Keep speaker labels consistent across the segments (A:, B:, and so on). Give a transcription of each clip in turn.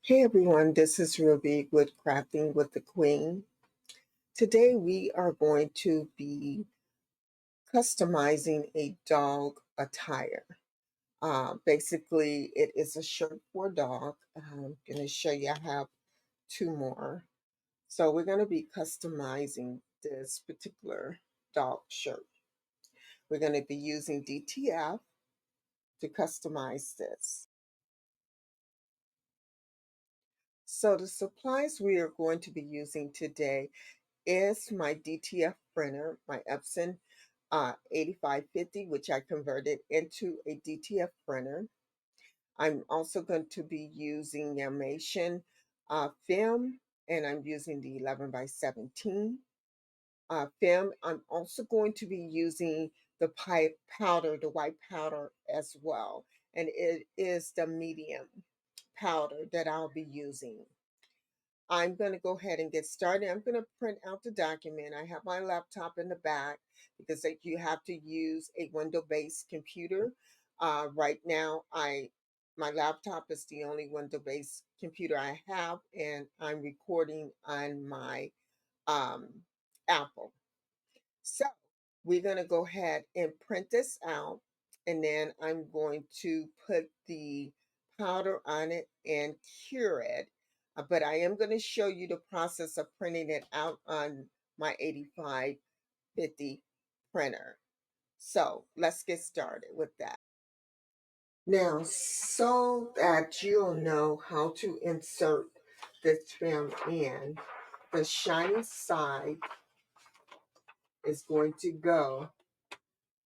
A: Hey everyone, this is Ruby with Crafting with the Queen. Today we are going to be customizing a dog attire. Basically, it is a shirt for a dog. I'm going to show you. I have two more. So we're going to be customizing this particular dog shirt. We're going to be using DTF to customize this. So the supplies we are going to be using today is my DTF printer, my Epson 8550, which I converted into a DTF printer. I'm also going to be using Yamation film, and I'm using the 11 by 17 film. I'm also going to be using the pipe powder, the white powder as well, and it is the medium powder that I'll be using. I'm going to go ahead and get started. I'm going to print out the document. I have my laptop in the back because you have to use a window-based computer. Right now, my laptop is the only window-based computer I have, and I'm recording on my Apple. So we're going to go ahead and print this out, and then I'm going to put the powder on it and cure it. But I am going to show you the process of printing it out on my 8550 printer. So let's get started with that. Now, so that you'll know how to insert this film in, the shiny side is going to go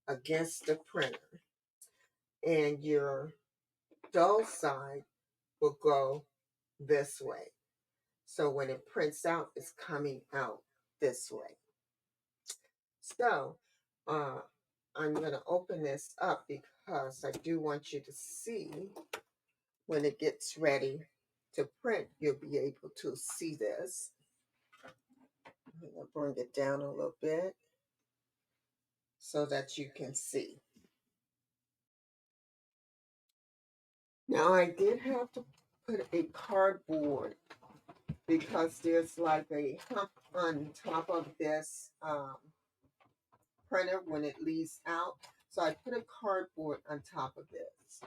A: against the printer, and your dull side will go this way. So when it prints out, it's coming out this way. So I'm going to open this up because I do want you to see when it gets ready to print, you'll be able to see this. I'm going to bring it down a little bit so that you can see. Now I did have to put a cardboard because there's like a hump on top of this printer when it leaves out. So I put a cardboard on top of this.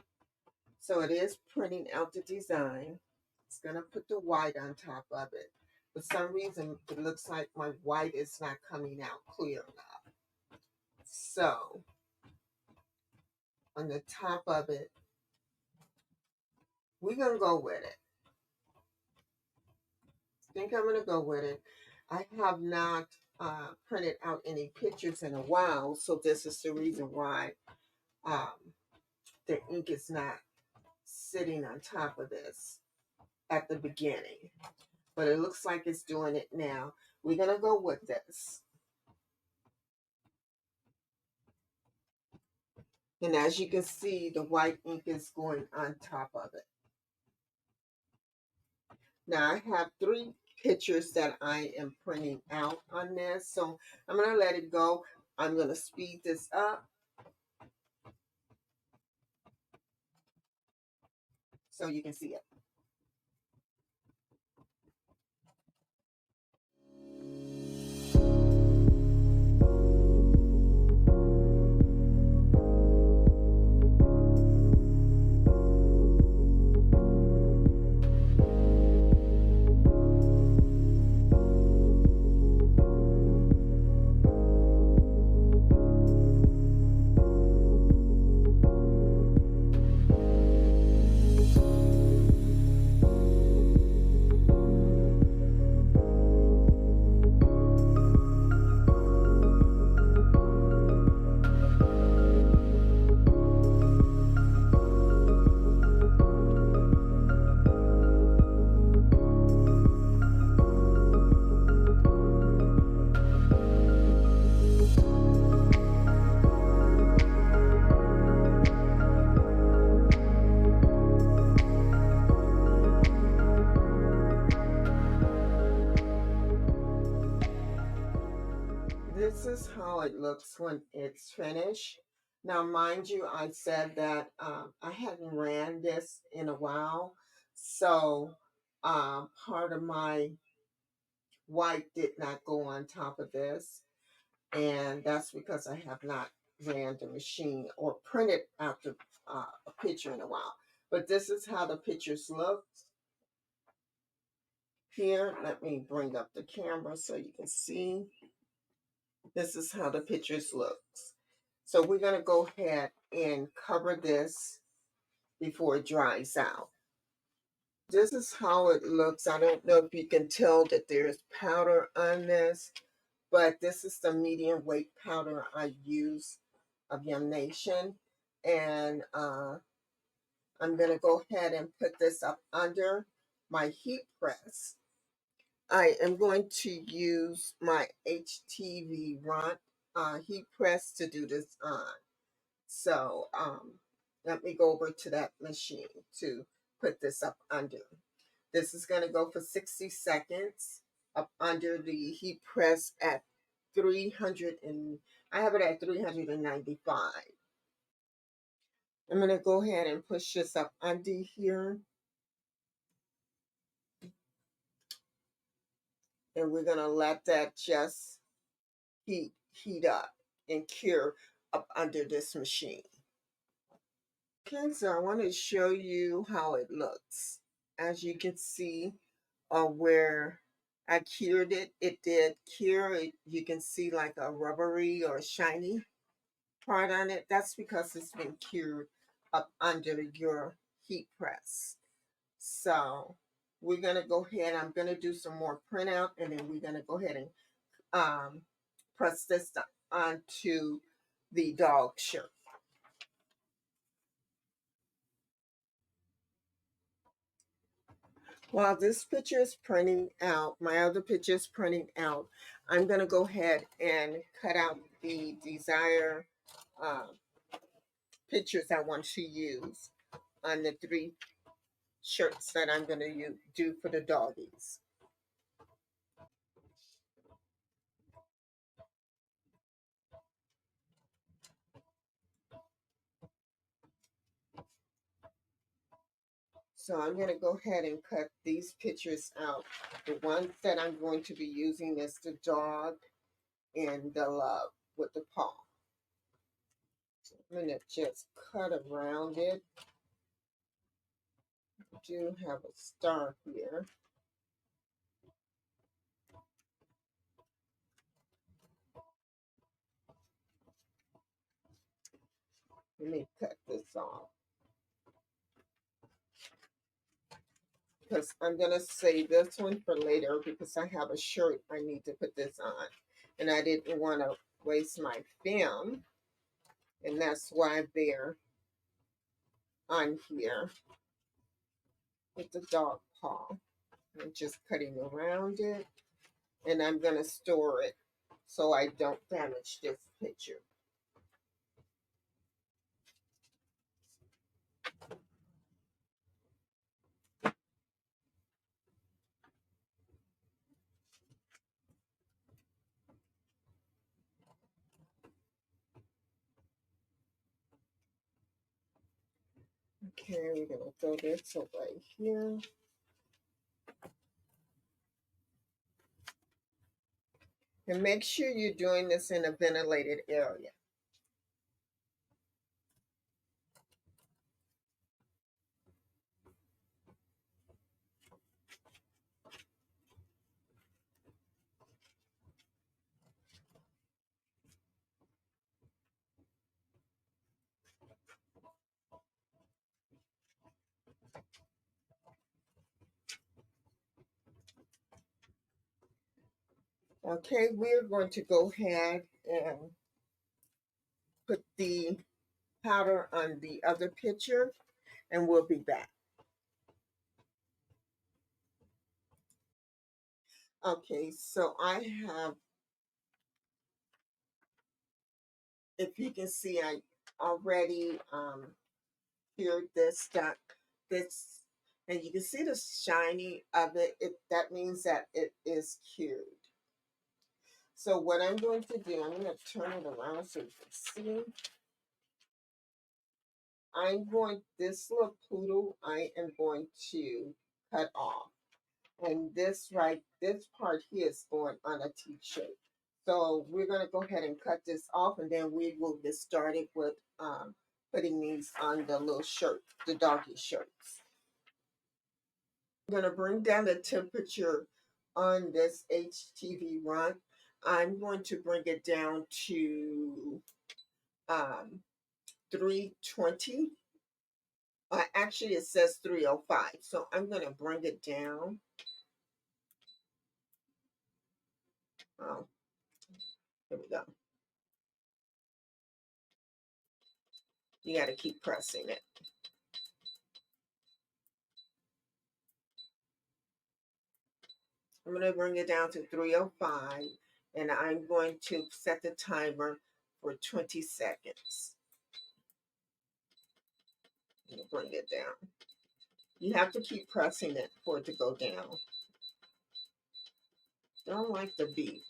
A: So it is printing out the design. It's going to put the white on top of it. For some reason, it looks like my white is not coming out clear enough. So on the top of it, we're going to go with it. I think I'm going to go with it. I have not printed out any pictures in a while, so this is the reason why the ink is not sitting on top of this at the beginning. But it looks like it's doing it now. We're going to go with this. And as you can see, the white ink is going on top of it. Now I have 3 pictures that I am printing out on this. So I'm going to let it go. I'm going to speed this up so you can see it. This is how it looks when it's finished. Now, mind you, I said that I hadn't ran this in a while. So Part of my white did not go on top of this, and that's because I have not ran the machine or printed out a picture in a while. But this is how the pictures look here. Let me bring up the camera so you can see. This is how the pictures look. So we're going to go ahead and cover this before it dries out. This is how it looks. I don't know if you can tell that there's powder on this, but this is the medium weight powder I use of Yamation. And I'm going to go ahead and put this up under my heat press. I am going to use my HTVRont heat press to do this on. So let me go over to that machine to put this up under. This is going to go for 60 seconds up under the heat press at 300 and I have it at 395. I'm going to go ahead and push this up under here. And we're going to let that just heat up and cure up under this machine. Okay, so I want to show you how it looks. As you can see, where I cured it, it did cure it. You can see like a rubbery or shiny part on it. That's because it's been cured up under your heat press. So we're going to go ahead. I'm going to do some more printout, and then we're going to go ahead and press this onto the dog shirt. While this picture is printing out, my other picture is printing out, I'm going to go ahead and cut out the desired pictures I want to use on the 3 shirts that I'm going to do for the doggies. So I'm going to go ahead and cut these pictures out. The ones that I'm going to be using is the dog and the love with the paw. So I'm going to just cut around it. I do have a star here. Let me cut this off, because I'm going to save this one for later because I have a shirt I need to put this on. And I didn't want to waste my film. And that's why they're on here with the dog paw. I'm just cutting around it. And I'm going to store it so I don't damage this picture. Okay, we're going to throw this away here. And make sure you're doing this in a ventilated area. Okay, we're going to go ahead and put the powder on the other picture, and we'll be back. Okay, so I have, if you can see, I already cured this, and you can see the shiny of it. That means that it is cured. So what I'm going to do, I'm going to turn it around so you can see. This little poodle, I am going to cut off. And this part here is going on a t-shirt. So we're going to go ahead and cut this off, and then we will get started with putting these on the little shirt, the doggy shirts. I'm going to bring down the temperature on this HTVRont. I'm going to bring it down to 320. Actually, it says 305. So I'm going to bring it down. Oh, here we go. You got to keep pressing it. I'm going to bring it down to 305, and I'm going to set the timer for 20 seconds. Bring it down. You have to keep pressing it for it to go down. Don't like the beep.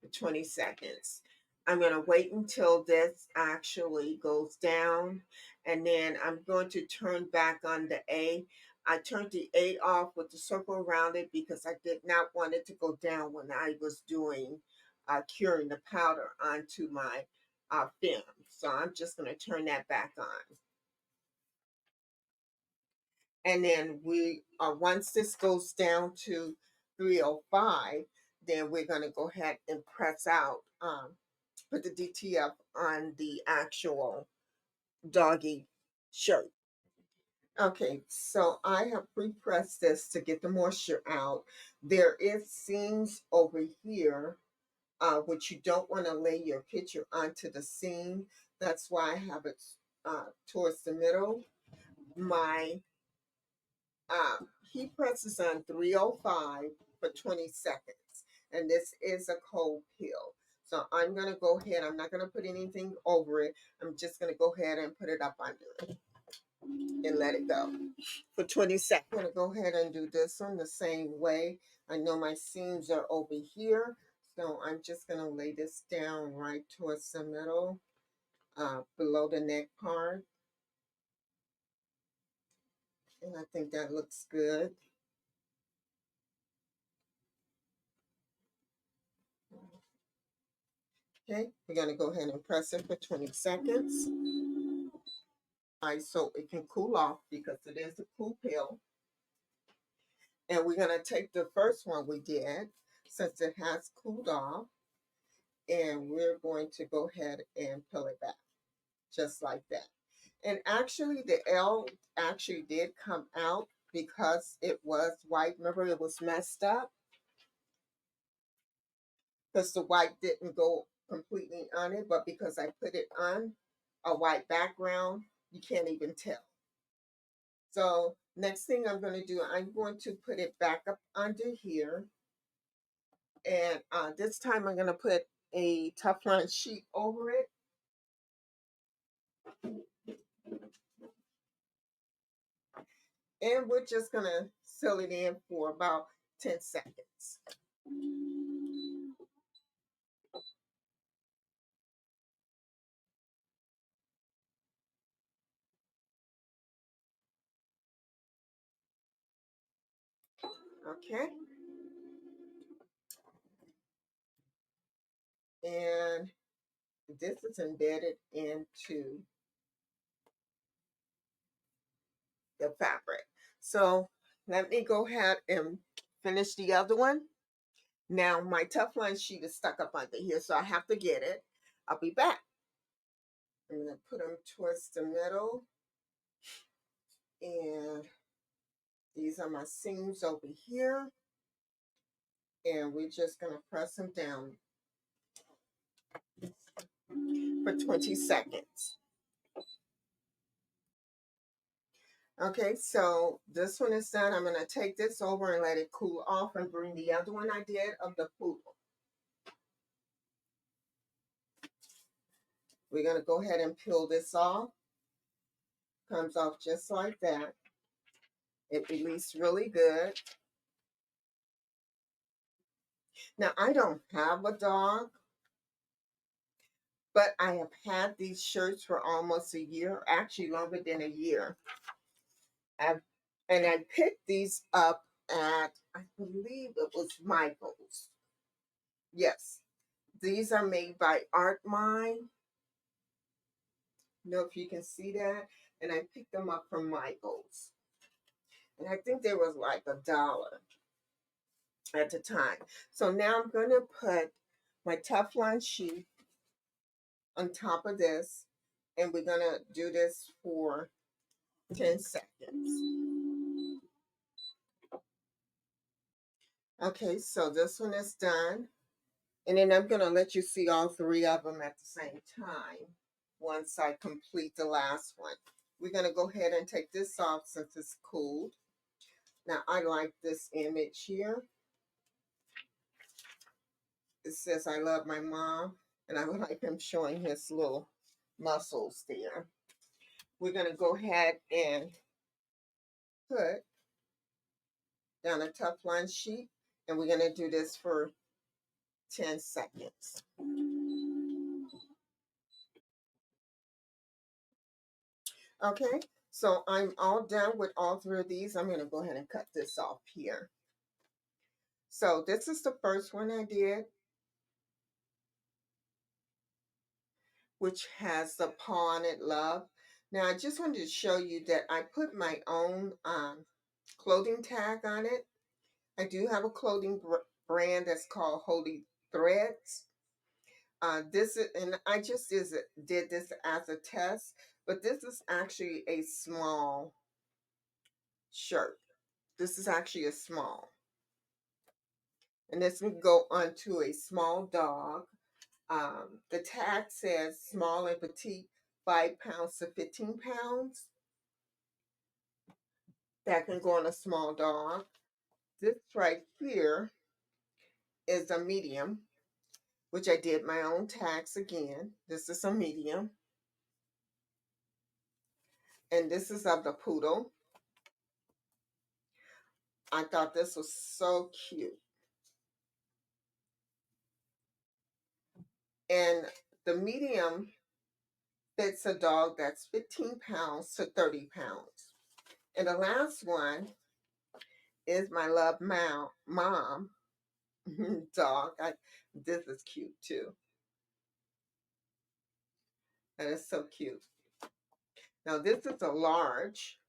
A: For 20 seconds. I'm going to wait until this actually goes down, and then I'm going to turn back on the A. I turned the A off with the circle around it because I did not want it to go down when I was doing curing the powder onto my film. So I'm just going to turn that back on. And then we once this goes down to 305, then we're going to go ahead and press out, put the DTF on the actual doggy shirt. Okay, so I have pre-pressed this to get the moisture out. There is seams over here, which you don't want to lay your picture onto the seam. That's why I have it towards the middle. My heat presses on 305 for 20 seconds. And this is a cold peel. So I'm going to go ahead. I'm not going to put anything over it. I'm just going to go ahead and put it up under it and let it go for 20 seconds. I'm going to go ahead and do this one the same way. I know my seams are over here. So I'm just going to lay this down right towards the middle, below the neck part. And I think that looks good. Okay, we're going to go ahead and press it for 20 seconds. So it can cool off because it is a cool pill. And we're going to take the first one we did, since it has cooled off, and we're going to go ahead and peel it back, just like that. And actually, the L actually did come out because it was white. Remember, it was messed up because the white didn't go completely on it, but because I put it on a white background, you can't even tell. So next thing I'm going to do, I'm going to put it back up under here. And this time I'm going to put a Teflon sheet over it. And we're just going to seal it in for about 10 seconds. Okay. And this is embedded into the fabric. So let me go ahead and finish the other one. Now my Teflon sheet is stuck up under here, so I have to get it. I'll be back. I'm going to put them towards the middle. And these are my seams over here. And we're just going to press them down for 20 seconds. Okay, so this one is done. I'm going to take this over and let it cool off and bring the other one I did of the poodle. We're going to go ahead and peel this off. Comes off just like that. It released really good. Now, I don't have a dog, but I have had these shirts for almost a year, actually longer than a year. I've, and I picked these up at, I believe it was Michael's. Yes, these are made by Art Mine. Know if you can see that. And I picked them up from Michael's. And I think they was like $1 at the time. So now I'm going to put my Teflon sheet on top of this. And we're going to do this for 10 seconds. Okay, so this one is done. And then I'm going to let you see all three of them at the same time once I complete the last one. We're going to go ahead and take this off since it's cooled. Now, I like this image here. It says, I love my mom. And I like him showing his little muscles there. We're going to go ahead and put down a Teflon sheet. And we're going to do this for 10 seconds. Okay, so I'm all done with all three of these. I'm going to go ahead and cut this off here. So this is the first one I did, which has the paw on it, love. Now, I just wanted to show you that I put my own clothing tag on it. I do have a clothing brand that's called Holy Threads. This is, and I just did this as a test, but this is actually a small shirt. This is actually a small. And this would go onto a small dog. The tag says small and petite, 5 pounds to 15 pounds. That can go on a small dog. This right here is a medium, which I did my own tags again. This is a medium. And this is of the poodle. I thought this was so cute. And the medium fits a dog that's 15 pounds to 30 pounds. And the last one is my love mom dog. This is cute too. That is so cute. Now this is a large,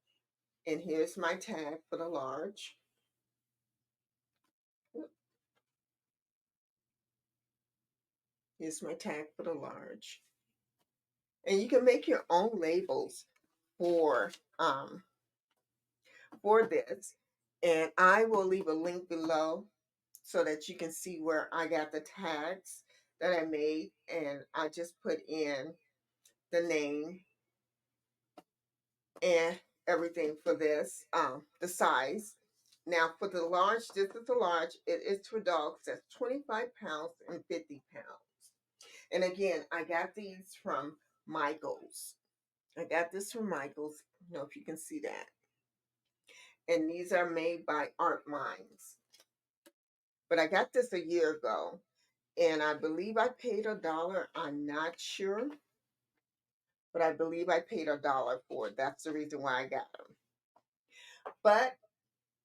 A: and here's my tag for the large. Here's my tag for the large. And you can make your own labels for this. And I will leave a link below so that you can see where I got the tags that I made. And I just put in the name and everything for this, the size. Now for the large, this is the large. It is for dogs that's 25 pounds and 50 pounds. And again, I got these from Michael's. I got this from Michael's. I don't know if you can see that. And these are made by Art Minds. But I got this a year ago. And I believe I paid $1. I'm not sure. But I believe I paid $1 for it. That's the reason why I got them. But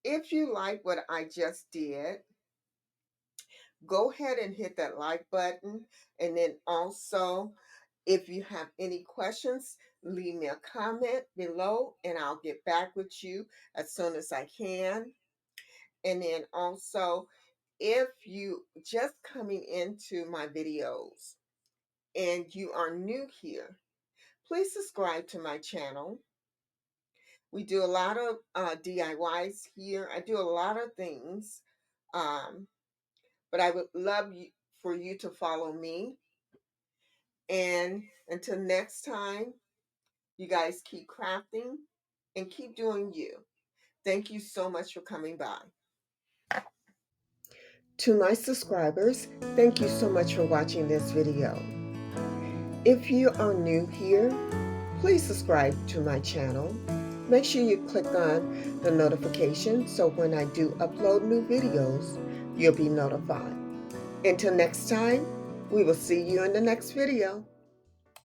A: if you like what I just did, go ahead and hit that like button. And then also, if you have any questions, leave me a comment below and I'll get back with you as soon as I can. And then also, if you just coming into my videos and you are new here, please subscribe to my channel. We do a lot of DIYs here. I do a lot of things. But I would love for you to follow me. And until next time, you guys keep crafting and keep doing you. Thank you so much for coming by. To my subscribers, thank you so much for watching this video. If you are new here, please subscribe to my channel. Make sure you click on the notification so when I do upload new videos, you'll be notified. Until next time, we will see you in the next video.